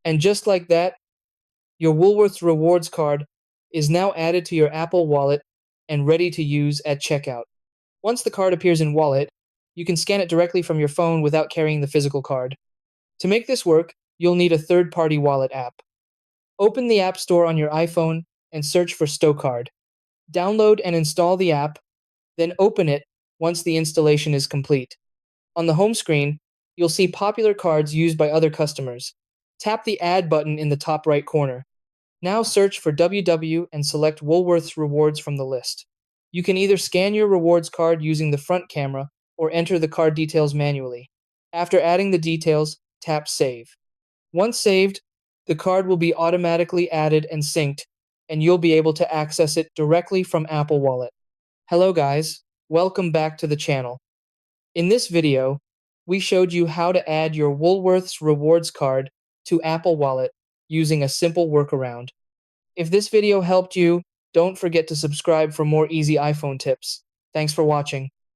And just like that, your Woolworths rewards card is now added to your Apple Wallet and ready to use at checkout. Once the card appears in Wallet, you can scan it directly from your phone without carrying the physical card. To make this work, you'll need a third-party wallet app. Open the App Store on your iPhone and search for StoCard. Download and install the app, then open it once the installation is complete. On the home screen, you'll see popular cards used by other customers. Tap the Add button in the top right corner. Now search for WW and select Woolworths Rewards from the list. You can either scan your rewards card using the front camera or enter the card details manually. After adding the details, tap Save. Once saved, the card will be automatically added and synced, and you'll be able to access it directly from Apple Wallet. Hello guys, welcome back to the channel. In this video, we showed you how to add your Woolworths rewards card to Apple Wallet using a simple workaround. If this video helped you, don't forget to subscribe for more easy iPhone tips. Thanks for watching.